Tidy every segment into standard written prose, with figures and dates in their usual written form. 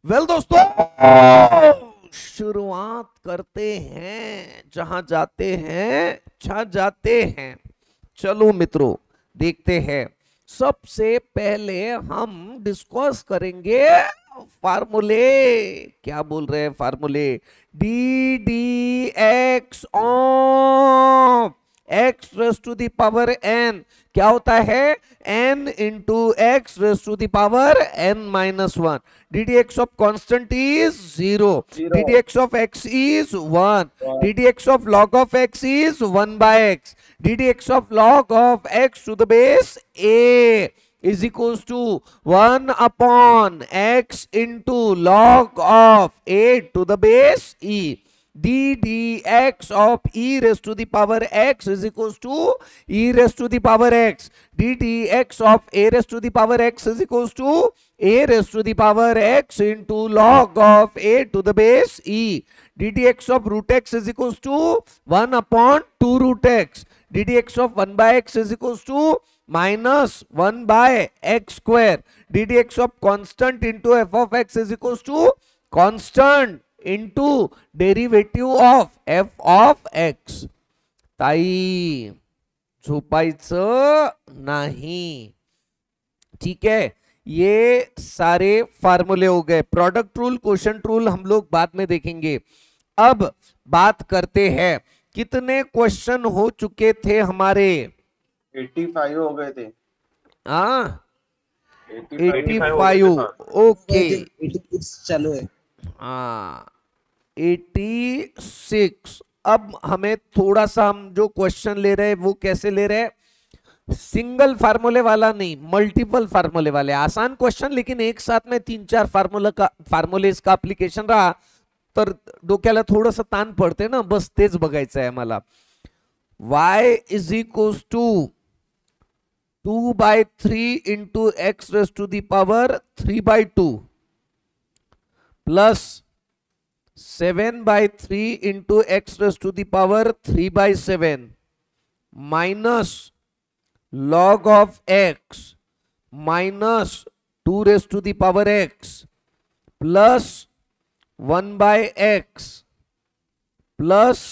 Well दोस्तों, शुरुआत करते हैं। जहां जाते हैं छा जाते हैं। चलो मित्रों, देखते हैं। सबसे पहले हम डिस्कस करेंगे फार्मूले। क्या बोल रहे हैं फार्मूले? D d x of x raise to the power n क्या होता है? n into x raise to the power n minus one. ddx of constant is 0. ddx of x is 1. ddx of log of x is 1 by x. ddx of log of x to the base a is equals to 1 upon x into log of a to the base e. ddx of e raised to the power x is equals to e raised to the power x. ddx of a raised to the power x is equals to a raised to the power x into log of a to the base e. ddx of root x is equals to 1 upon 2 root x. ddx of 1 by x is equals to minus 1 by x square. ddx of constant into f of x is equals to constant into derivative of f of x. ताई झोपायचं नाही. ठीक है, ये सारे फार्मूले हो गए. प्रोडक्ट रूल, क्वोशंट रूल हम लोग बाद में देखेंगे. अब बात करते हैं कितने क्वेश्चन हो चुके थे हमारे? 85 हो गए थे. हाँ, 85. ओके, 86 चालू है. हाँ 86. अब हमें थोड़ा सा, हम जो क्वेश्चन ले रहे हैं वो कैसे ले रहे हैं? सिंगल फार्मूले वाला नहीं, मल्टीपल फार्मूले वाले. आसान क्वेश्चन, लेकिन एक साथ में 3-4 फार्मूले का अप्लिकेशन रहा तर डोक्याला थोडंसं ताण पडते ना. बस तेच बघायचं आहे मला. y is equals to 2/3 into x raise to the power 3/2 plus 7/3 into x raised to the power 3/7 minus log of x minus 2 raised to the power x plus 1 by x plus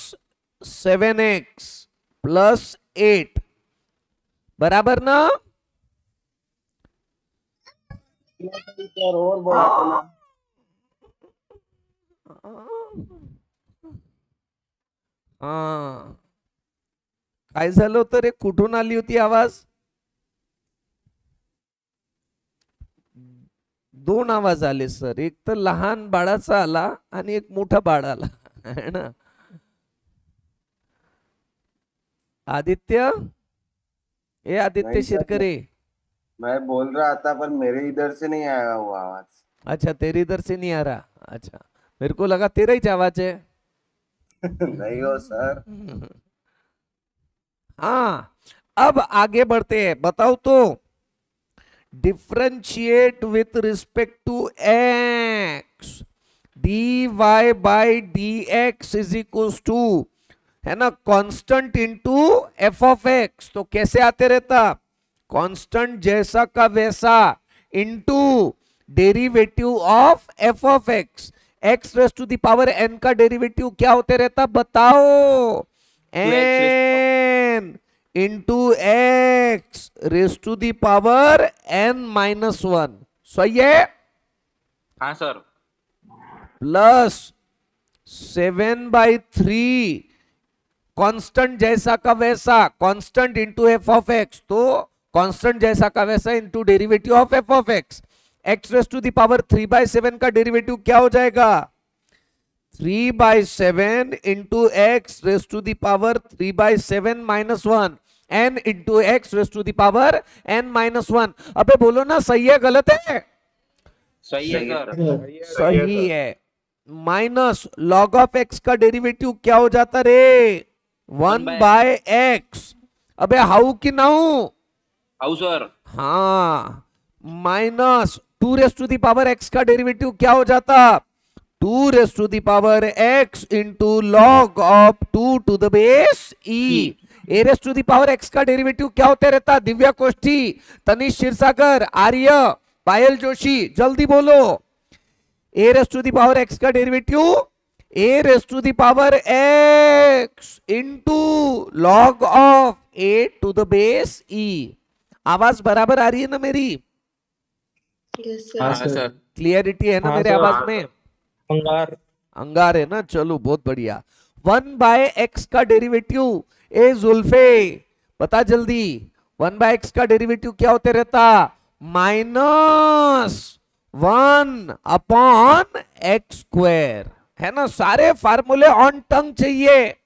7x plus 8 बराबर ना? और बड़ा हाँ, काय झालं होतं रे? कुठून आली होती आवाज? दोन आवाज आले सर. एक तर लहान बाळाचा आला आणि एक मोठा बाळ आला है ना. आदित्य, ए आदित्य शिरकरे, मैं बोल रहा था पर मेरे इधर से नहीं आया वो आवाज. अच्छा तेरे इधर से नहीं आ रहा. अच्छा, मेरे को लगा तेरा ही आवाज है. नहीं हो सर. हाँ, अब आगे बढ़ते हैं. बताओ तो, differentiate with respect to x. dy by d x is equals to, है ना, constant into f of x. तो कैसे आते रहता? कांस्टेंट जैसा का वैसा into derivative of f of x. X raise to the power n का डेरिवेटिव क्या होते रहता? बताओ. N into x raise to the power n minus one. सही है? हाँ सर. प्लस 7/3 कांस्टेंट जैसा का वैसा, constant into f of x. तो कांस्टेंट जैसा का वैसा into derivative of f of x. X raise to the power 3/7 का डेरिवेटिव क्या हो जाएगा? 3/7 into x raise to the power 3/7 minus 1 n into x raise to the power n minus 1. अबे बोलो ना, सही है गलत है? सही है सर. सही है. माइनस लॉग ऑफ एक्स का डेरिवेटिव क्या हो जाता रे? 1/x. अबे हाउ की नाउ? How sir. हाँ, minus 2 raise to the power x का डेरिवेटिव क्या हो जाता? 2 raise to the power x into log of 2 to the base e. A raise to the power x का डेरिवेटिव क्या होते रहता? दिव्या कोष्ठी, तनिष क्षीरसागर, आर्य, पायल जोशी, जल्दी बोलो. A raise to the power x का derivative a raise to the power x into log of a to the base e. आवाज बराबर आ रही है ना मेरी? यस हाँ सर। सर। क्लियरिटी है ना हाँ मेरे सर। आवाज में? अंगार। अंगार है ना, चलो बहुत बढ़िया। 1/x का डेरिवेटिव ए जुल्फे बता जल्दी, 1/x का डेरिवेटिव क्या होते रहता? -1/x², है ना। सारे फार्मूले ऑन टंग चाहिए,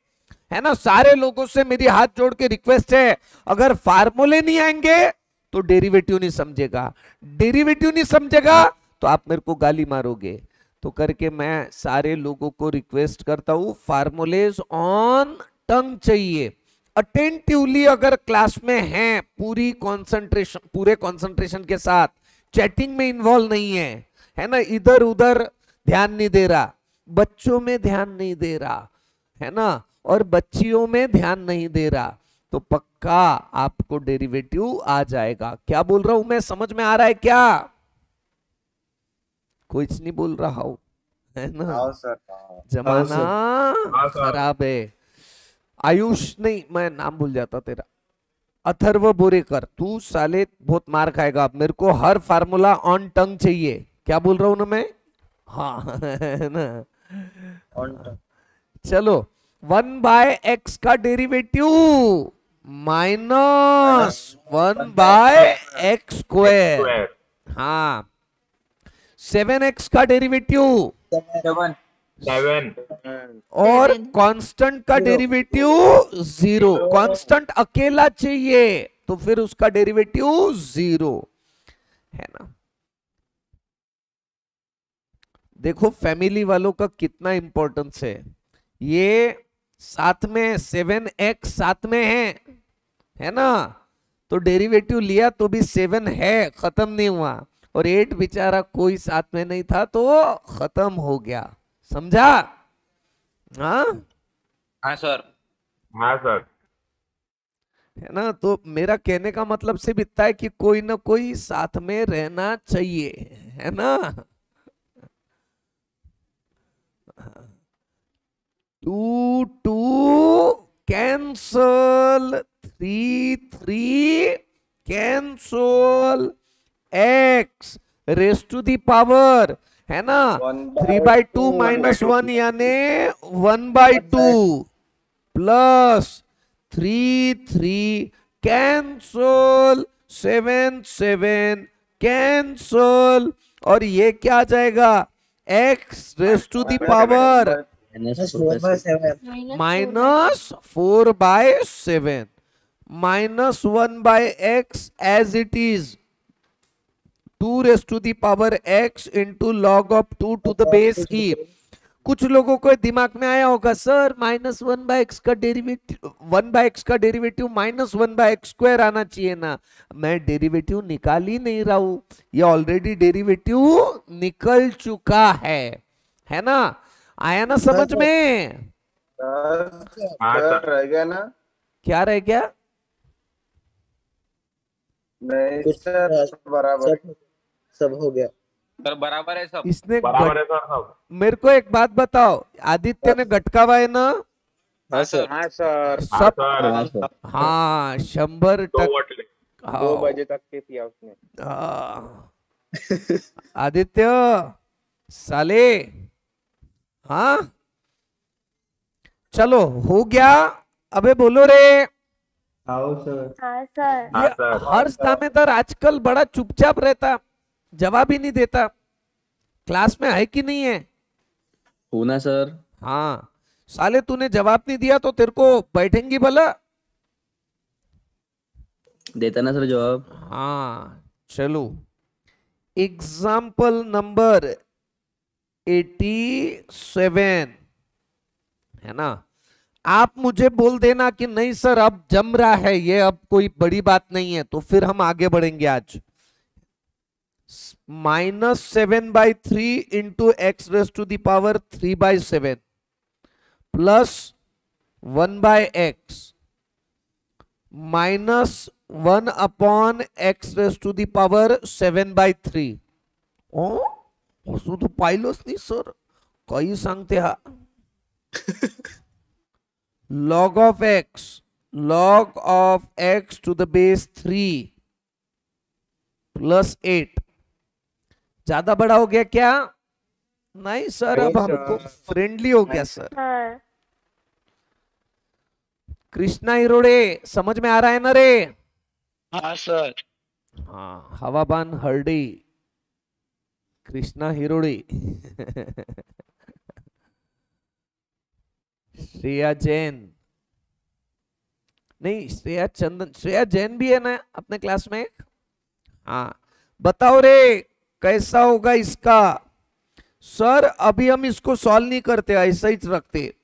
है ना। सारे लोगों से मेरी हाथ जोड़ के रिक्वेस्ट है, अगर फार्मूले नहीं आएंगे तो डेरिवेटिव नहीं समझेगा, डेरिवेटिव नहीं समझेगा तो आप मेरे को गाली मारोगे। तो करके मैं सारे लोगों को रिक्वेस्ट करता हूं, फार्मूलेज ऑन टंग चाहिए। अटेंटिवली अगर क्लास में हैं, पूरी कंसंट्रेशन, पूरे कंसंट्रेशन के साथ, चैटिंग में इन्वॉल्व नहीं है ना, इधर उधर ध्यान नहीं दे रहा, बच्चों में ध्यान नहीं दे रहा, है ना, और बच्चियों में ध्यान नहीं दे रहा, तो पक्का आपको डेरिवेटिव आ जाएगा। क्या बोल रहा हूं मैं, समझ में आ रहा है क्या? कुछ नहीं बोल रहा हूं, है ना। हाँ सर, हाँ। जमाना हाँ सर। खराब है। आयुष नहीं, मैं नाम भूल जाता तेरा, अथर्व बोरेकर, तू साले बहुत मार खाएगा। अब मेरे को हर फार्मूला ऑन टंग चाहिए। क्या बोल रहा हूं ना मैं? हाँ है ना। चलो, 1/x का डेरिवेटिव -1/x²। हाँ, 7x का डेरिवेटिव 7 7 और Seven. कांस्टेंट का डेरिवेटिव 0। कांस्टेंट अकेला चाहिए तो फिर उसका डेरिवेटिव 0, है ना। देखो फैमिली वालों का कितना इंपॉर्टेंस है। ये साथ में 7x साथ में है ना, तो डेरिवेटिव लिया तो भी 7 है, खत्म नहीं हुआ, और 8 बेचारा कोई साथ में नहीं था तो खत्म हो गया। समझा? हाँ हाँ सर। हाँ सर। है ना। तो मेरा कहने का मतलब सिर्फ इतना है कि कोई ना कोई साथ में रहना चाहिए, है ना। 2 2 cancel, 3 3 cancel, x raise to the power, है ना, 3/2 -1 यानी 1/2 प्लस 3 3 कैंसल, 7 7 कैंसल, और ये क्या आ जाएगा? x raise to the power -4/7 -1/x as it is 2 raise to the power x into log of 2 to the base e। कुछ लोगों को दिमाग में आया होगा, सर -1/x का डेरिवेटिव, 1/x का डेरिवेटिव -1/x² आना चाहिए ना। मैं डेरिवेटिव निकाल ही नहीं रहा हूं, ये ऑलरेडी डेरिवेटिव निकल चुका है ना। आया ना समझ में? सर रह गया ना? क्या रह गया? नहीं सर, बराबर। सब हो गया। सर बराबर है सब। इसने बराबर है सर सब। मेरे को एक बात बताओ, आदित्य ने गटकावा है ना? हाँ सर। हाँ सर, सब हाँ सर। हाँ 100% 2 वोट ले। 2 बजे तक के किया उसने। आदित्य साले, हाँ चलो हो गया। अबे बोलो रे। आओ सर। हाँ सर। हाँ ये सर। हर्ष दामेदार आजकल बड़ा चुपचाप रहता, जवाब ही नहीं देता। क्लास में है कि नहीं है? होना सर। हाँ साले, तूने जवाब नहीं दिया तो तेरे को बैठेंगी भला? देता ना सर जवाब। हाँ चलो, एग्जाम्पल नंबर 87, है ना। आप मुझे बोल देना कि नहीं सर अब जम रहा है ये, अब कोई बड़ी बात नहीं है, तो फिर हम आगे बढ़ेंगे। आज -7/3 into x raise to the power 3/7 plus 1/x -1/x raise to the power 7/3। ओ असं तू पाहिलंच नाही सर, काही सांगते हा. log of x to the base 3 plus 8 ज्यादा बड़ा हो गया क्या? नहीं सर, अब हमको फ्रेंडली हो गया सर. हाँ कृष्णा हिरोड़े समझ में आ रहा है ना रे? हाँ सर. हाँ, हवाबान हरडी कृष्णा हिरोड़ी. श्रेया जैन नहीं, श्रेया चंदन, श्रेया जैन भी है ना अपने क्लास में? हाँ, बताओ रे कैसा होगा इसका? सर अभी हम इसको सॉल्व नहीं करते, ऐसा ही रखते.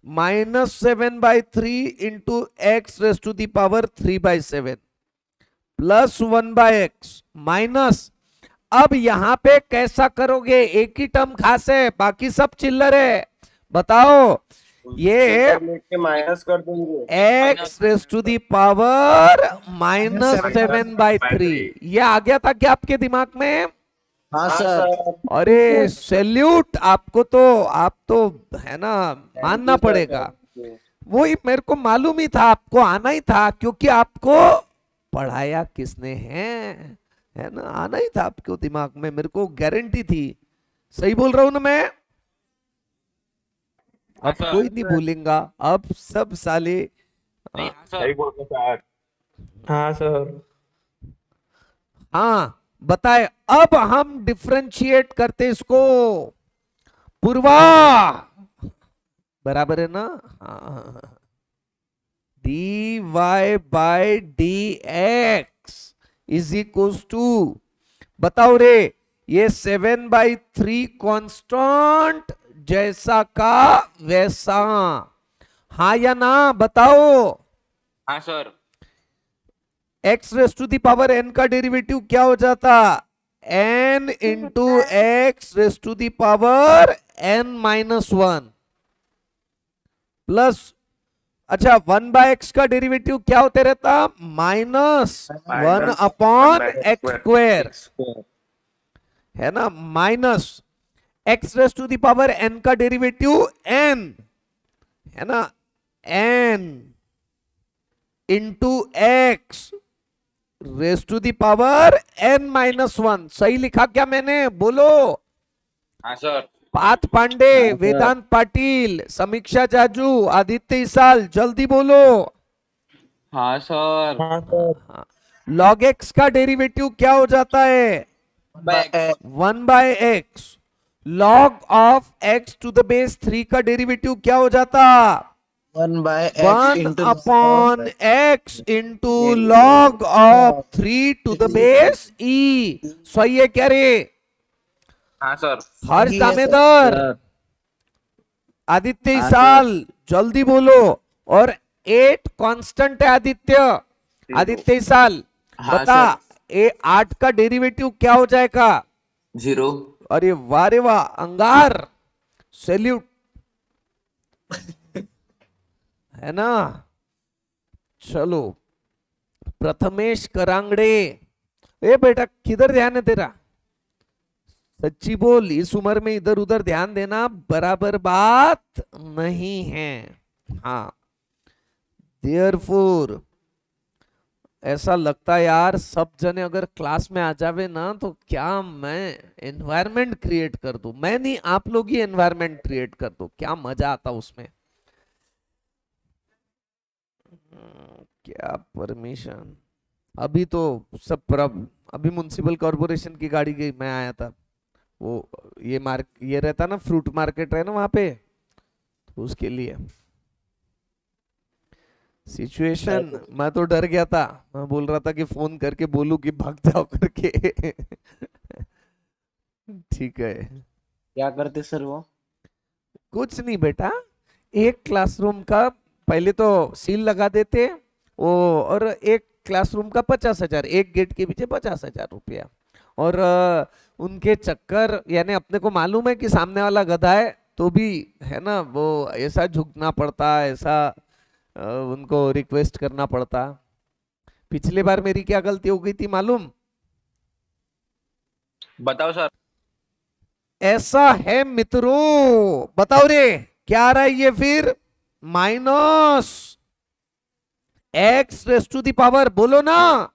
-7/3 into x raise to the power 3/7 plus 1/x minus. अब यहां पे कैसा करोगे? एक ही टर्म खास है, बाकी सब चिल्लर है. बताओ. ये लेके माइनस कर देंगे. x raise to the power -7/3 ये आ गया था क्या आपके दिमाग में? हाँ हाँ सर. सर. अरे सैल्यूट आपको, तो आप तो है ना, मानना पड़ेगा. वही मेरे को मालूम ही था, आपको आना ही था, क्योंकि आपको पढ़ाया किसने है ना, आना ही था आपको दिमाग में, मेरे को गारंटी थी. सही बोल रहा हूं ना मैं? अब हाँ, कोई नहीं भूलेगा, अब सब साले. नहीं हाँ सही सर. बोल रहे सर. हाँ सर. हाँ बताए. अब हम डिफरेंशिएट करते इसको. पूर्वा बराबर है ना? हाँ. dy by dx is equal to, बताओ रे, ये 7/3 कांस्टेंट जैसा का वैसा. हाँ या ना बताओ. हाँ sir. x raise to the power n का डेरिवेटिव क्या हो जाता? n into x raise to the power n-1 plus, अच्छा 1/x का डेरिवेटिव क्या होते रहता? -1/x², है ना, minus x raise to the power n का डेरिवेटिव n, है ना, n into x raise to the power n-1. सही लिखा क्या मैंने? बोलो. हाँ सर. पार्थ पांडे, वेदांत पाटिल, समीक्षा जाजू, आदित्य इसाल, जल्दी बोलो. हाँ सर. हाँ सर. log x का डेरिवेटिव क्या हो जाता है? 1/x. log of x to the base 3 का डेरिवेटिव क्या हो जाता? 1/x into log of 3 to the base e. सही है क्या रे? हाँ सर. हर्ष दामेदर, आदित्य इसाल, जल्दी बोलो. और 8 कांस्टेंट है आदित्य. आदित्य इसाल बता, 8 का डेरिवेटिव क्या हो जाएगा? 0. अरे वाह रे वाह, अंगार, सैल्यूट, है ना. चलो प्रथमेश करांगड़े, ए बेटा किधर ध्यान है तेरा? सच्ची बोल, इस उम्र में इधर उधर ध्यान देना बराबर बात नहीं है. हाँ, देयरफॉर ऐसा लगता है यार, सब जने अगर क्लास में आ जावे ना, तो क्या मैं एनवायरनमेंट क्रिएट कर दूं. मैं नहीं, आप लोग ही एनवायरनमेंट क्रिएट कर दो, क्या मजा आता उसमें. क्या परमिशन. अभी तो सब अभी म्युनिसिपल कॉर्पोरेशन की गाड़ी गई, मैं आया था. वो ये रहता ना, फ्रूट मार्केट है ना वहां पे, तो उसके लिए सिचुएशन, मैं तो डर गया था. मैं बोल रहा था कि फोन करके बोलूं कि भाग जाओ करके. ठीक है. क्या करते सर वो? कुछ नहीं बेटा, एक क्लासरूम का पहले तो सील लगा देते वो, और एक क्लासरूम का 50,000, एक गेट के पीछे 50,000 रुपया. और उनके चक्कर, यानी अपने को मालूम है कि सामने वाला गधा है, तो भी है ना, वो ऐसा झुकना पड़ता, ऐसा उनको रिक्वेस्ट करना पड़ता. पिछले बार मेरी क्या गलती हो गई थी मालूम? बताओ सर. ऐसा है मित्रों, बताओ रे क्या आ रहा है ये फिर, minus x raise to the power, बोलो ना,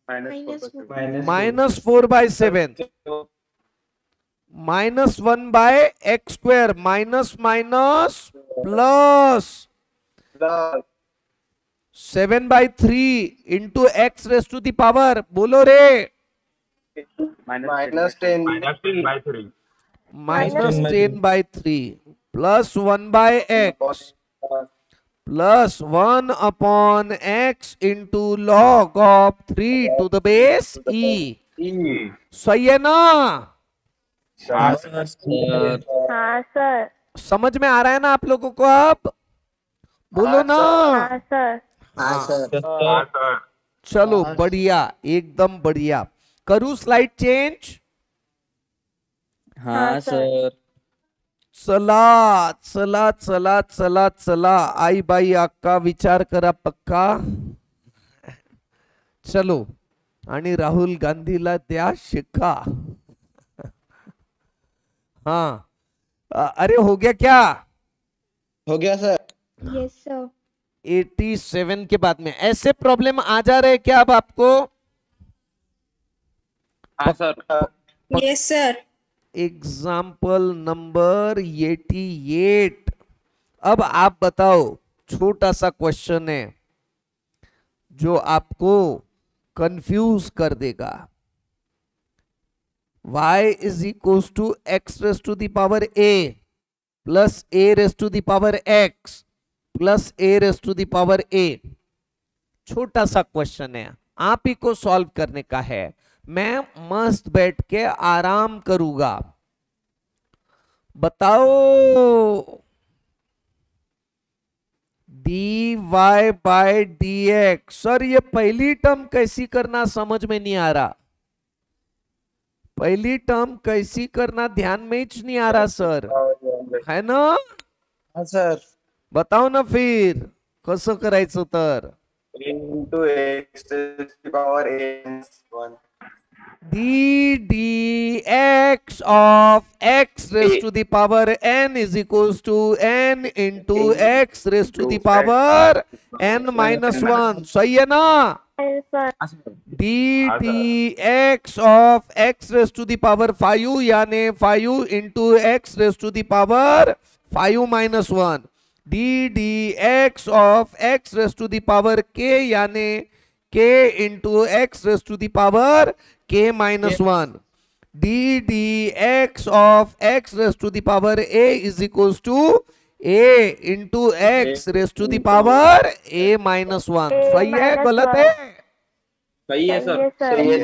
-4/7 -1/x², minus minus plus 7/3 into x raise to the power, बोलो रे, -10 -10/3 -10/3 plus 1/x plus 1/x into log of 3 to the base e। सही है ना? हाँ सर। हाँ सर। समझ में आ रहा है ना आप लोगों को? अब बोलो ना। हाँ सर। हाँ सर। हाँ सर। चलो बढ़िया, एकदम बढ़िया। करूँ स्लाइड चेंज? हाँ सर। चला चला चला चला चला, आई बाई अक्का विचार करा पक्का। चलो, आणि राहुल गांधीला द्या शिक्का। हाँ, अरे हो गया क्या? हो गया सर। Yes sir. 87 के बाद में ऐसे प्रॉब्लम आ जा रहे क्या अब आपको? हाँ sir. Yes sir. Example number 88। अब आप बताओ, छोटा सा क्वेश्चन है जो आपको कंफ्यूज कर देगा। y is equals to x raised to the power a plus a raised to the power x plus a raised to the power a। छोटा सा क्वेश्चन है, आप ही को सॉल्व करने का है। मैं मस्त बैठ के आराम करूंगा। बताओ, dy बाय dx। सर ये पहली टर्म कैसी करना समझ में नहीं आ रहा। पहली टर्म कैसी करना ध्यान में ही नहीं आ रहा सर, है ना? हाँ सर। बताओ ना फिर कसं करायचं तर। into x to the power n1 dx of x raised to the power n is equals to n into x raised to the power n minus 1। सही है ना? dx of x raised to the power 5 यानी 5 into x raised to the power 5 minus 1। dx of x raised to the power k यानी k into x raised to the power k minus 1। dx of x raised to the power a is equals to a into x raised to the power a minus 1। सही है गलत है? सही है sir. सही है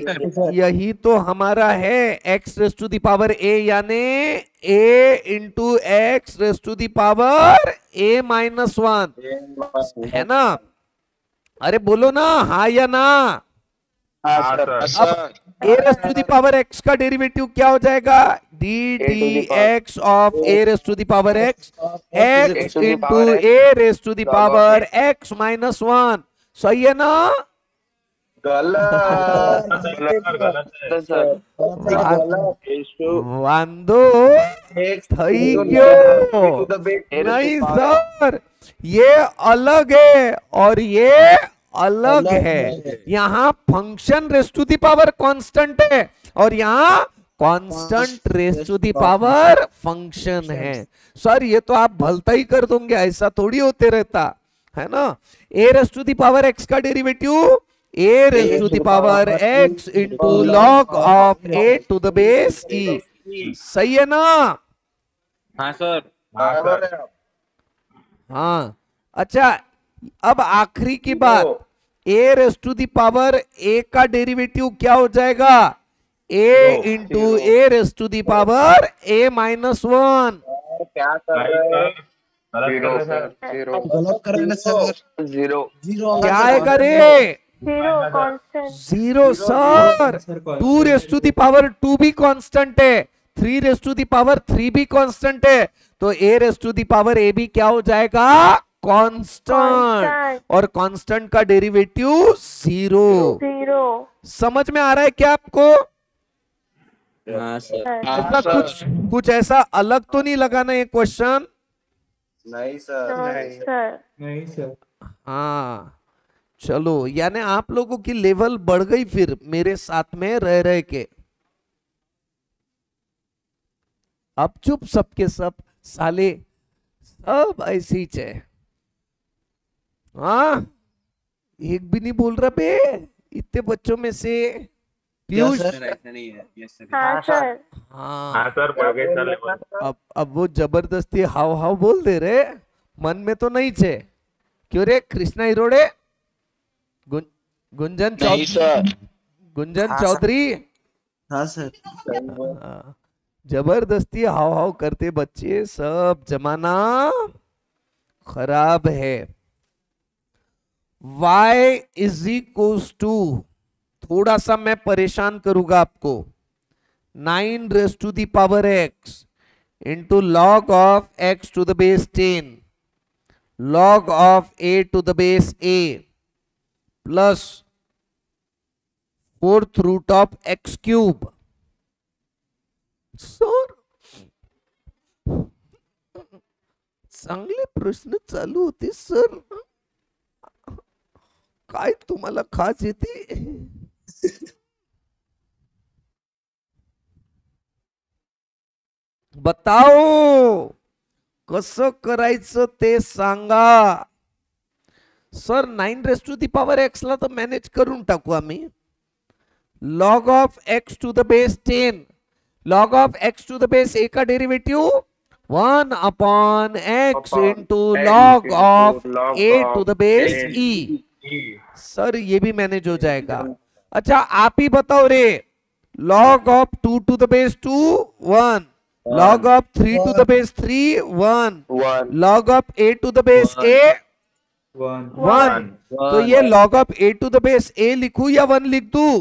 sir. यही तो हमारा है, x raise to the power a यानी a into x raise to the power a minus 1, है ना? अरे बोलो ना हाँ या ना। हाँ सर। अब a raise to the power x का डेरिवेटिव क्या हो जाएगा? dx of a raise to the power x, x into a raise to the power x minus 1। सही है ना? वांदो થઈ ગયો नहीं सर, ये अलग है और ये अलग है। यहाँ function raise to the power constant है और यहाँ constant raise to the power function है। सर ये तो आप भलता ही कर दोगे, ऐसा थोड़ी होते रहता है ना। a raise to the power x का derivative a raised to the power x into log of a to the base e। सही है ना? हाँ सर। हाँ अच्छा, अब आखिरी की बात, a raised to the power a का डेरिवेटिव क्या हो जाएगा? a into a raised to the power a minus 1। क्या कर रहे हैं? गलत कर रहे हैं सर। जीरो। क्या आएगा रे? Zero sir. 2 raise to the power 2 भी कांस्टेंट है, 3 रेस टू द पावर 3 भी कांस्टेंट है, तो a raise to the power a भी क्या हो जाएगा? कांस्टेंट। और कांस्टेंट का डेरिवेटिव 0। समझ में आ रहा है क्या आपको? हाँ सर। ऐसा कुछ कुछ ऐसा अलग तो नहीं लगा ना ये क्वेश्चन? नहीं सर। नहीं सर। हाँ चलो, यानी आप लोगों की लेवल बढ़ गई फिर मेरे साथ में रह रह के। अब चुप सबके सब साले, सब ऐसे ही है। हाँ एक भी नहीं बोल रहा बे इतने बच्चों में से। पीयूष, ऐसा नहीं है। Yes sir. हाँ सर। हाँ हाँ सर, बढ़ गई सर लेवल। अब वो जबरदस्ती हाव हाव बोल दे रहे, मन में तो नहीं छे। क्यों रे कृष्णा हिरोड़े? गुंजन नहीं सर। गुंजन चौधरी, हाँ सर। हाँ, जबरदस्ती हाव हाव करते बच्चे, सब जमाना खराब है। y इज इक्वल्स टू, थोड़ा सा मैं परेशान करूंगा आपको, 9 raise to the power x into log of x to the base 10 log of a to the base a plus 4th root of x cube. Sir चांगले प्रश्न चालू होते सर, काय तुम्हाला खास येते? बताओ कसं करायचं ते सांगा sir. 9 raise to the power x ला तर मॅनेज करून टाकू आम्ही। Log of x to the base 10, log of x to the base a का derivative 1 upon x into log of a to the base e। Sir ये भी manage हो जाएगा। अच्छा आप ही बताओ रे, log of 2 to the base 2 1, log of 3 to the base 3 1, log of a to the base a 1। तो ये log of a to the base a लिखूं या 1 लिख दूं?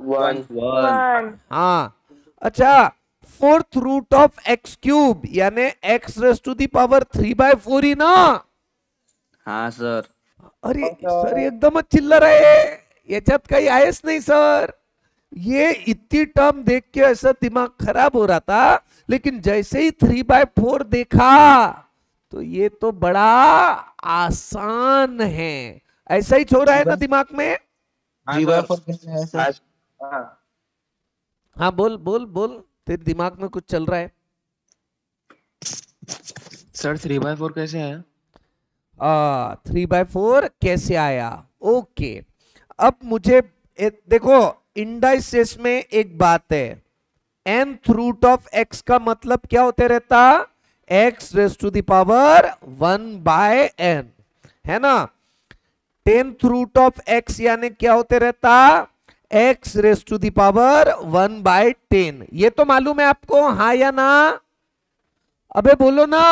1। हाँ अच्छा, 4th root of x cube यानी x raised to the power 3/4 ही ना? हाँ सर। अरे सर एकदमच चिल्लर आहे, याच्यात काही आहेच नाही सर। ये इतनी टर्म देख के ऐसा दिमाग खराब हो रहा था, लेकिन जैसे ही 3/4 देखा तो ये तो बड़ा आसान है। ऐसा ही छोड़ रहा है ना दिमाग में? 3/4 कैसे है सर? हाँ बोल बोल बोल, तेरे दिमाग में कुछ चल रहा है। सर 3/4 कैसे है? 3/4 कैसे आया? ओके, अब मुझे देखो इंडाइसेस में एक बात है, nth रूट ऑफ x का मतलब क्या होते रहता? x raise to the power 1/n, है ना। 10th रूट ऑफ x यानी क्या होते रहता? x raise to the power 1/10। ये तो मालूम है आपको, हाँ या ना? अबे बोलो ना।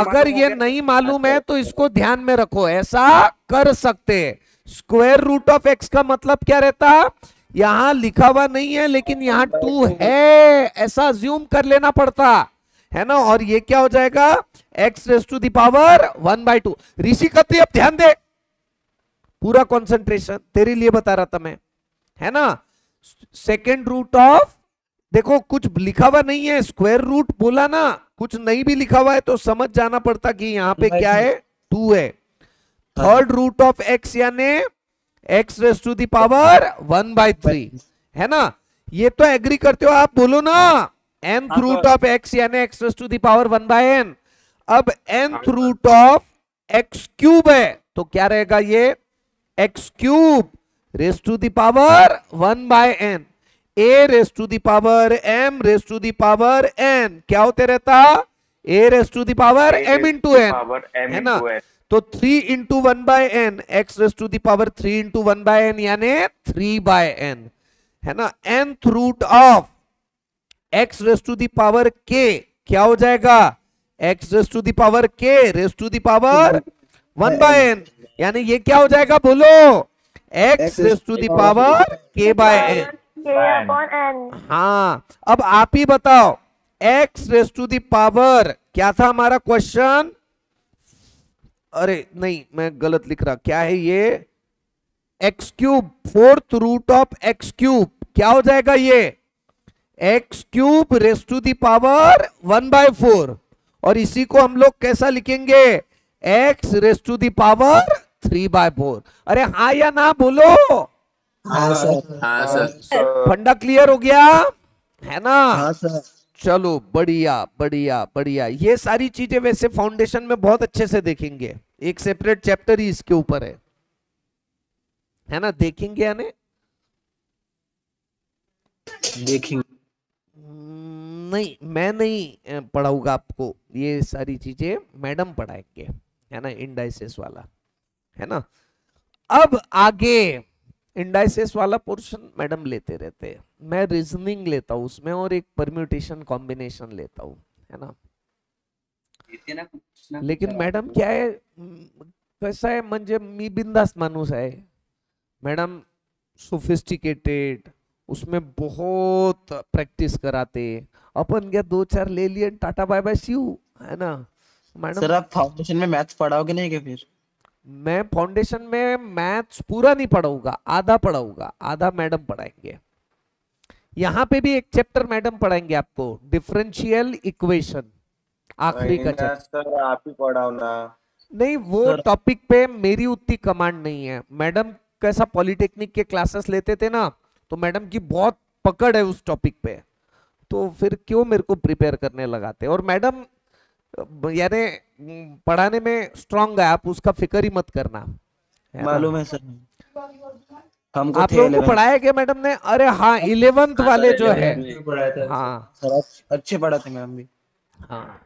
अगर ये नहीं मालूम है तो इसको ध्यान में रखो, ऐसा कर सकते। स्क्वायर रूट ऑफ x का मतलब क्या रहता? यहां लिखा हुआ नहीं है लेकिन यहां 2 है, ऐसा अज्यूम कर लेना पड़ता है ना। और ये क्या हो जाएगा? x raise to the power 1/2। Rishi Khatri अब ध्यान दे, पूरा कंसंट्रेशन तेरे लिए बता रहा था मैं, है ना। सेकेंड रूट ऑफ, देखो कुछ लिखा हुआ नहीं है, स्क्वायर रूट बोला ना, कुछ नहीं भी लिखा हुआ है तो समझ जाना पड़ता कि यहाँ पे क्या है? 2 है। थर्ड रूट ऑफ x यानी x raise to the power 1/3, है ना। ये तो एग्री करते हो आप? बोलो ना। nth रूट ऑफ x यानी x raise to the power 1/n। अब nth root of x cube है तो क्या रहेगा? ये x cube raise to the power 1/n, a raise to the power m raise to the power n क्या होते रहता? a raise to the power m into n, है ना। तो 3 into 1/n, x raise to the power 3 into 1/n यानी 3/n, है ना। nth root of x raise to the power k क्या हो जाएगा? x raise to the power k raise to the power 1/n, यानी ये क्या हो जाएगा? बोलो। x raise to the power k/n। हाँ अब आप ही बताओ, x raise to the power क्या था हमारा क्वेश्चन? अरे नहीं मैं गलत लिख रहा, क्या है ये? x cube, 4th root of x cube क्या हो जाएगा? ये x cube raise to the power 1/4, और इसी को हम लोग कैसा लिखेंगे, x raise to the power 3/4। अरे हाँ या ना बोलो। हाँ सर। हाँ सर। फंडा क्लियर हो गया है ना। हाँ सर। चलो बढ़िया बढ़िया बढ़िया। ये सारी चीजें वैसे फाउंडेशन में बहुत अच्छे से देखेंगे, एक सेपरेट चैप्टर ही इसके ऊपर है ना, देखेंगे या नहीं? देखेंगे। नहीं, मैं नहीं पढ़ाऊंगा आपको, ये सारी चीजें मैडम पढ़ाएंगे, है ना, इंडाइसेस वाला, है ना। अब आगे इंडाइसेस वाला पोर्शन मैडम लेते रहते हैं, मैं रीजनिंग लेता हूँ उसमें और एक परम्यूटेशन कॉम्बिनेशन लेता हूँ, है ना। लेकिन मैडम क्या है, कैसा है, म्हणजे मी बिंदास माणूस आहे मैडम, सोफिस्टिकेटेड, उसमें बहुत प्रैक्टिस कराते। अपन क्या 2-4 ले लिए, tata bye bye see you, है ना मैडम। सर आप फाउंडेशन में मैथ्स पढ़ाओगे नहीं क्या फिर? मैं फाउंडेशन में मैथ्स पूरा नहीं पढ़ाऊंगा, आधा पढ़ाऊंगा, आधा मैडम पढ़ाएंगे। यहाँ पे भी एक चैप्टर मैडम पढ़ाएंगे आपको, डिफरेंशियल इक्वेशन, आखिरी का चैप्टर। सर आप ही पढ़ाओ ना। नहीं, वो टॉपिक पे मेरी उतनी कमांड नहीं है। मैडम कैसा पॉलिटेक्निक के क्लासेस लेते थे ना, तो मैडम की बहुत पकड़ है उस टॉपिक पे, तो फिर क्यों मेरे को प्रिपेयर करने लगाते। और मैडम यानी पढ़ाने में स्ट्रांग है, आप उसका फिक्र ही मत करना, है ना? मालूम है सर, हमको आप थे लोगों को 11th। पढ़ाया क्या मैडम ने? अरे हाँ, 11th वाले जो है, हाँ सर अच्छे पढ़ाते मैम भी। हाँ।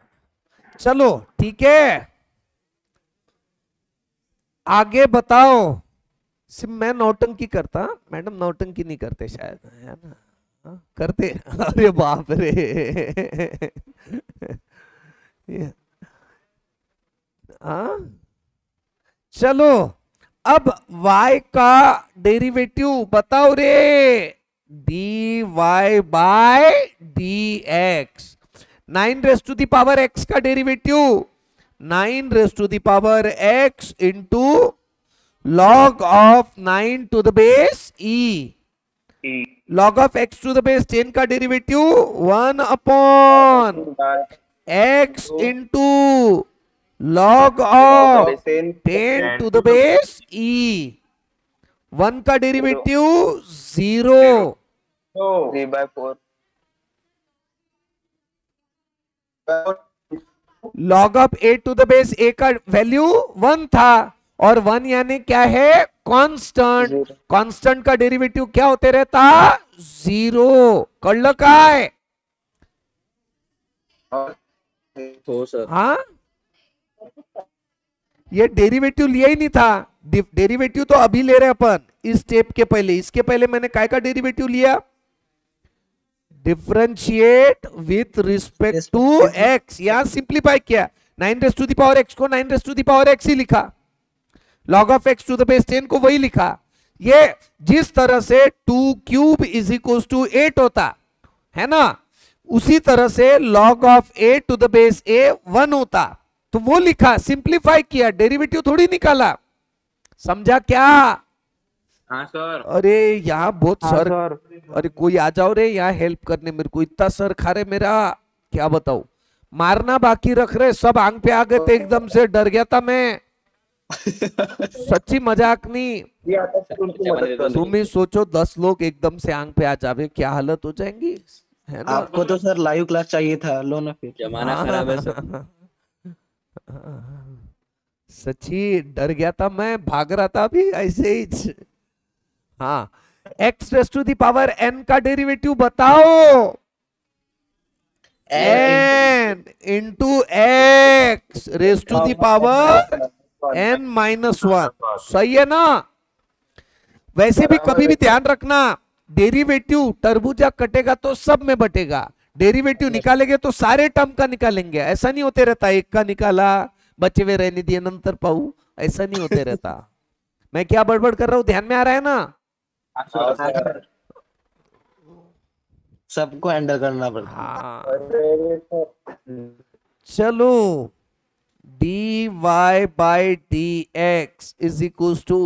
चलो ठीक है, आगे बताओ। सिर्फ मैं नौटंकी करता, मैडम नौटंकी नहीं करते शायद, है ना? हाँ, करते। अरे बाप रे। हाँ चलो, अब y का डेरिवेटिव बताओ रे, dy by dx। 9 raise to the power x का derivative 9 raise to the power x into log of 9 to the base e। log of x to the base 10 का derivative 1 upon x into log of 10 to the base e। 1 का derivative 0। 3/4। log of a to the base a का value 1 था, और 1 यानी क्या है, constant. Constant का derivative क्या होते रहता, 0। कळलं काय? हो सर। हाँ, ये डेरिवेटिव लिया ही नहीं था, डेरिवेटिव तो अभी ले रहे अपन इस स्टेप के पहले। इसके पहले मैंने काय का डेरिवेटिव लिया, differentiate with respect to x. यहां सिंप्लीफाई किया, 9 raise to the power x को 9 raise to the power x ही लिखा, log of x to the base 10 को वही लिखा। ये जिस तरह से 2 क्यूब इज इक्वल टू 8 होता है ना, उसी तरह से log of a to the base a 1 होता, तो वो लिखा, सिंप्लीफाई किया, डेरिवेटिव थोड़ी निकाला। समझा क्या? हाँ सर। अरे यहाँ बहुत सर, अरे कोई आ जाओ रे यहाँ हेल्प करने, मेरे को इतना सर खा रहे मेरा, क्या बताओ। मारना बाकी रख रहे, सब आंख पे आ गए थे, एकदम से डर गया था मैं, सच्ची मजाक नहीं। तुम ही सोचो 10 लोग एकदम से आंख पे आ जावे, क्या हालत हो जाएंगी, है ना? आपको तो सर लाइव क्लास चाहिए था, लो ना फिर। जमाना खराब है सर। सच्ची डर गया था मैं, भाग रहा था अभी ऐसे ही। हाँ, x raise to the power n का डेरिवेटिव बताओ, n into x raise to the power n-1। सही है ना? वैसे भी कभी भी ध्यान रखना, डेरिवेटिव तरबूजा कटेगा तो सब में बटेगा, डेरिवेटिव निकालेंगे तो सारे टर्म का निकालेंगे, ऐसा नहीं होते रहता एक का निकाला बचे हुए रहने दिए नंतर पाऊ, ऐसा नहीं होते रहता। मैं क्या बड़बड़ कर रहा हूं, ध्यान में आ रहा है ना? सबको हैंडल करना पड़ता। हाँ चलो, dy by dx is equals to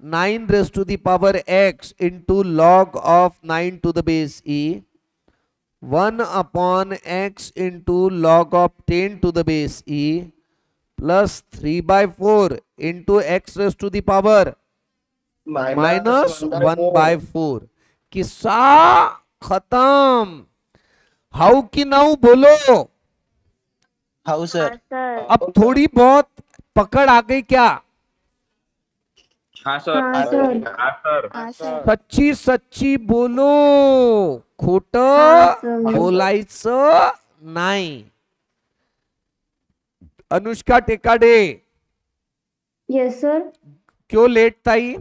9 raised to the power x into log of 9 to the base e। 1/x into log of 10 to the base e plus 3/4 into x raised to the power -1/4। किस्सा खत्म। How की now बोलो। How sir. अब थोड़ी बहुत पकड़ आ गई क्या? हाँ सर। हाँ सर। हाँ सर। हाँ सर। सच्ची सच्ची बोलो, खोट हाँ सर। बोलायचं नाही। Anushka Tekade, yes sir. क्यों लेट ताई?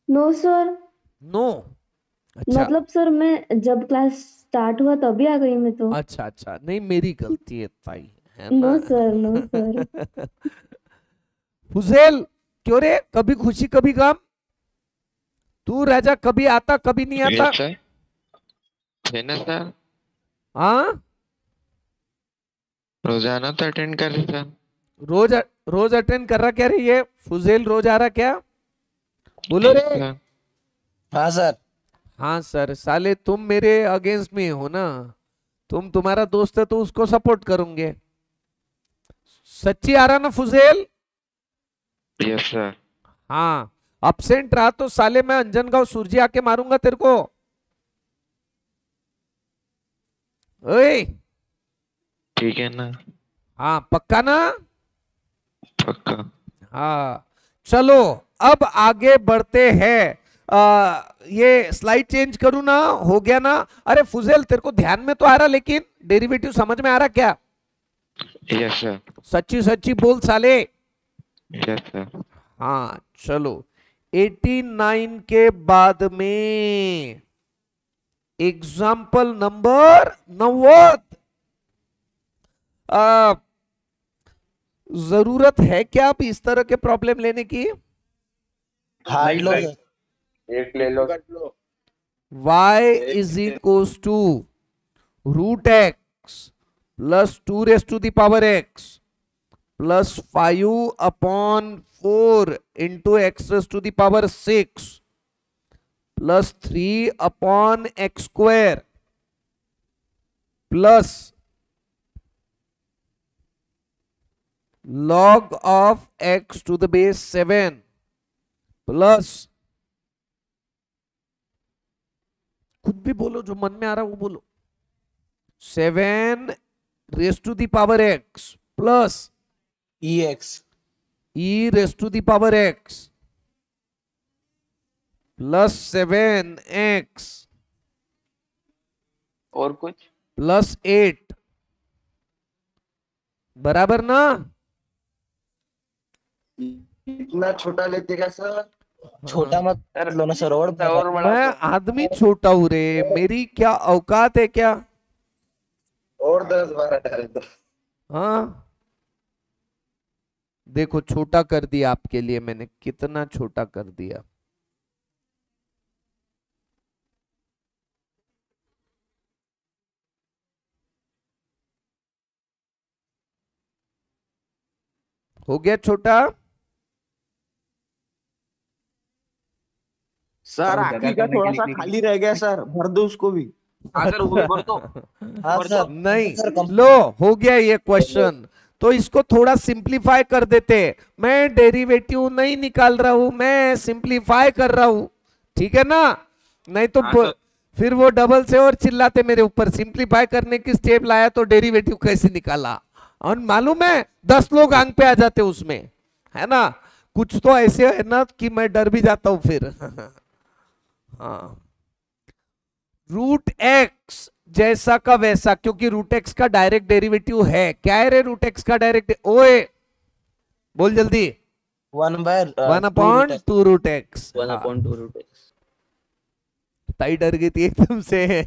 No sir, no. अच्छा मतलब सर मैं जब क्लास स्टार्ट हुआ तभी आ गई मैं तो। अच्छा अच्छा, नहीं मेरी गलती है ताई, है नो ना। Sir, no sir. फुजेल, क्यों रे, कभी खुशी कभी गम। तू राजा कभी आता कभी नहीं आता। सर है ना सर, हाँ रोजाना तो अटेंड कर रहे सर। रोज रोज अटेंड कर रहा क्या रे ये फुजेल? रोज आ रहा क्या? बोलो रे। सर हाँ सर। हाँ सर। साले तुम मेरे अगेंस्ट में हो ना, तुम्हारा दोस्त है तो उसको सपोर्ट करूंगे। सच्ची आ रहा ना फुजेल? Yes sir. हाँ, अब्सेंट रहा तो साले मैं अंजनगांव सूरजी आके मारूंगा तेरे को। ओए ठीक है ना, हाँ पक्का ना? पक्का। हाँ चलो अब आगे बढ़ते हैं। ये स्लाइड चेंज करूं ना, हो गया ना? अरे फुजेल तेरे को ध्यान में तो आ रहा, लेकिन डेरिवेटिव समझ में आ रहा क्या? Yes sir. सच्ची सच्ची बोल साले। Yes sir. हाँ चलो, 89 के बाद में एग्जाम्पल नंबर 90। जरूरत है क्या आप इस तरह के प्रॉब्लम लेने की? हार्ड लो सर। एक ले लो। y is equals to √x plus 2 raise to the power x plus 5/4 into x raise to the power 6 plus 3/x² plus log of x to the base 7 plus, खुद भी बोलो जो मन में आ रहा वो बोलो, 7 raise to the power x plus EX e raise to the power x plus 7x और कुछ? प्लस 8 बराबर ना? इतना छोटा लेते क्या सर? छोटा मत लो ना सर, और और बड़ा मैं आदमी छोटा हूं रे, मेरी क्या औकात है क्या? और 10-12 डाल दो। हाँ देखो छोटा कर दिया आपके लिए मैंने, कितना छोटा कर दिया। हो गया छोटा? सर आखिरी का थोड़ा सा खाली रह गया सर, भर दो उसको भी। हाँ सर, वो भर दो। हाँ सर। नहीं सर लो, हो गया ये क्वेश्चन, तो इसको थोड़ा सिंप्लीफाई कर देते। मैं डेरिवेटिव नहीं निकाल रहा हूं, मैं सिंप्लीफाई कर रहा हूं, ठीक है ना? नहीं तो हाँ सर। फिर वो डबल से और चिल्लाते मेरे ऊपर, सिंप्लीफाई करने की स्टेप लाया तो डेरिवेटिव कैसे निकाला। और मालूम है 10 लोग आंग पे आ जाते उसमें, है ना? कुछ तो ऐसे है ना कि मैं डर भी जाता हूं फिर। हाँ, √x जैसा का वैसा, क्योंकि √x का डायरेक्ट डेरिवेटिव है। क्या है रे √x का डायरेक्ट? ओए बोल जल्दी। 1/2 √x। ताई डर गई थी एकदम से।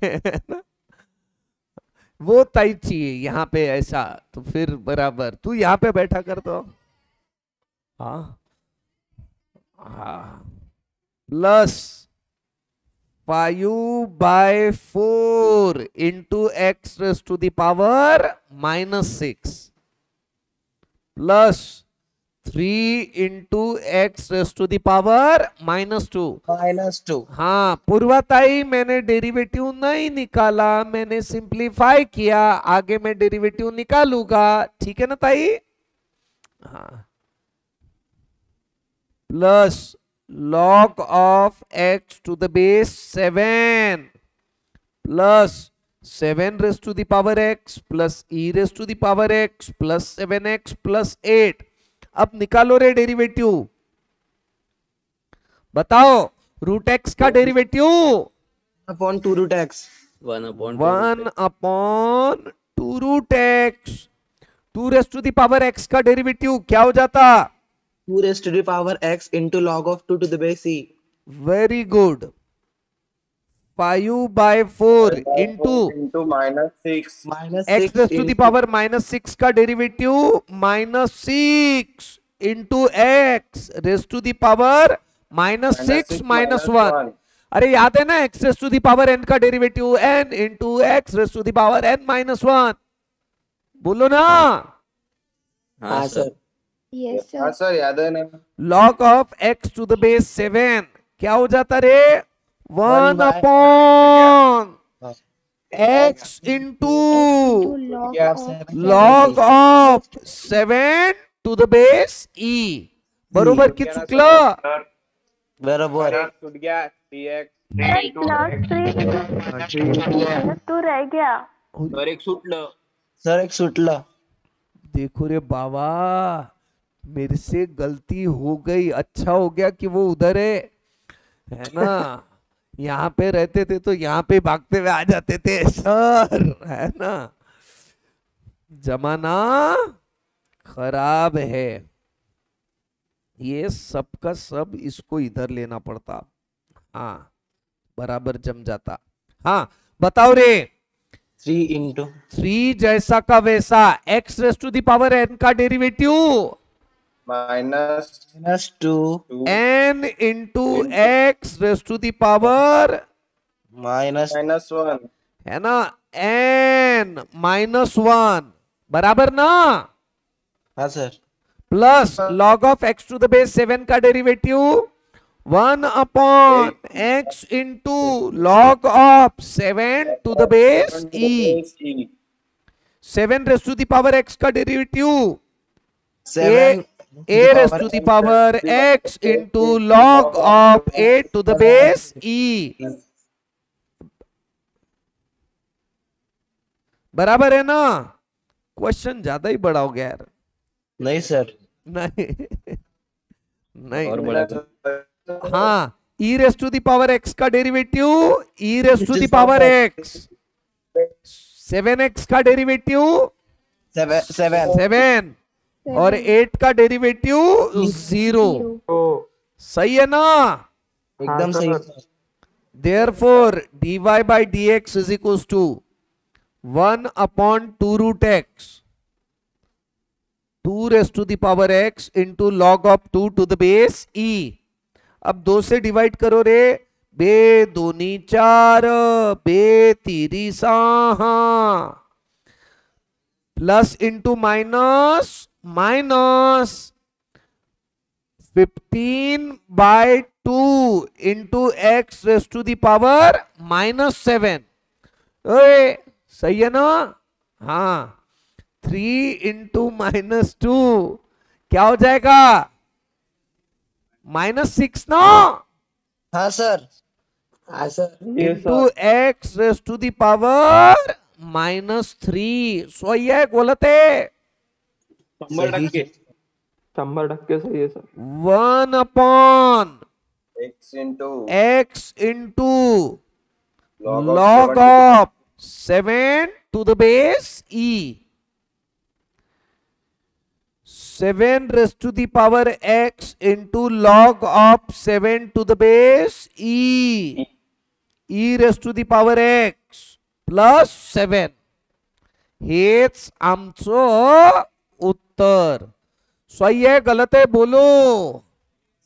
वो ताई चाहिए यहाँ पे ऐसा, तो फिर बराबर तू यहाँ पे बैठा कर तो। हाँ हाँ, plus 5/4 into x raise to the power -6 plus 3 into x raise to the power -2। -2। हाँ पूर्वाताई, मैंने डेरिवेटिव नहीं निकाला, मैंने सिंप्लीफाई किया, आगे मैं डेरिवेटिव निकालूंगा, ठीक है ना ताई? हाँ, plus log of x to the base 7 plus 7 raise to the power x plus e raise to the power x plus 7x plus 8। अब निकालो रे डेरिवेटिव, बताओ रूट एक्स का derivative. Upon 2 root x. 1 upon 2 root x. 2 raise to the power x का derivative क्या हो जाता? 2 raised to the power x into log of 2 to the base e। Very good. 5/4 into into -6 x raise to the power -6 का derivative -6 into x raise to the power -6 -1। अरे याद है ना, x raise to the power n का derivative n into x raise to the power n -1। बोलो ना। हाँ sir. Yes हाँ सर। सर याद है ना। log of x to the base 7 क्या हो जाता रे? 1 by- upon x into log of 7 to the base e। बरोबर की चुकलं? बरोबर। छूट गया 3x तो रह गया। और एक सुटलं। सर एक सुटलं। देखो रे बाबा, मेरे से गलती हो गई, अच्छा हो गया कि वो उधर है ना। यहाँ पे रहते थे तो यहाँ पे भागते हुए आ जाते थे सर, है ना। जमाना खराब है, ये सब का सब इसको इधर लेना पड़ता। हाँ बराबर जम जाता। हाँ बताओ रे। 3 into 3 जैसा का वैसा x raise to the power n का derivative -2 n into x raise to the power minus -1 है ना n -1 बराबर ना, हाँ sir. Plus log of x to the base 7 का derivative 1 upon x into log of 7 to the base e। 7 raise to the power x का derivative 7 a raise to the power x into log of 8 to the base e। बराबर है ना? Question ज्यादा ही बड़ा हो गया यार। नहीं सर। नहीं नहीं और बड़ा हाँ, e raise to the power x का derivative e raise to the power x, 7x का डेरिवेटिव 7 और 8 का डेरिवेटिव 0। सही है ना? एकदम सही। Therefore dy by dx is equals to 1 upon 2 root x 2 raised to the power x into log of 2 to the base e। अब 2 से डिवाइड करो रे, बे दूनी 4 बे तीरी 6 plus into minus minus 15/2 into x raise to the power -7। ओए सही है ना? हाँ 3 इंटू -2 क्या हो जाएगा? -6 ना, हाँ सर। हाँ sir. Into x raise to the power -3। सही है गलत है? 100% सही है sir. 1 upon x into log log of 7 to the base e। 7 raised to the power x into log of 7 to the base e। e raised to the power x plus 7 हेच आमचं उत्तर। सही है गलत है बोलो?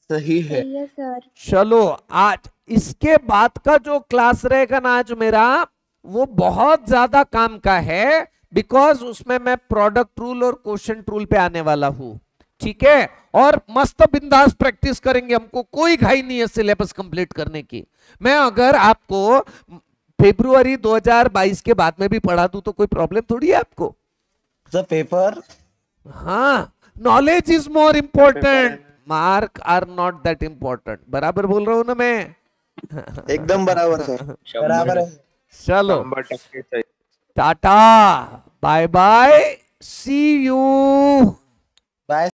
सही है। सही है सर। चलो आज इसके बाद का जो क्लास रहेगा ना आज मेरा, वो बहुत ज्यादा काम का है, बिकॉज उसमें मैं प्रोडक्ट रूल और क्वेश्चन रूल पे आने वाला हूं। ठीक है, और मस्त बिंदास प्रैक्टिस करेंगे, हमको कोई घाई नहीं है सिलेबस कंप्लीट करने की। मैं अगर आपको फरवरी 2022 के बाद में भी पढ़ा दूं तो कोई प्रॉब्लम थोड़ी है आपको। सर पेपर हाँ, knowledge is more important, mark are not that important. बराबर बोल रहा हूं ना मैं? एकदम बराबर सर, बराबर है। चलो 100% सही। टाटा, bye bye, see you. Bye.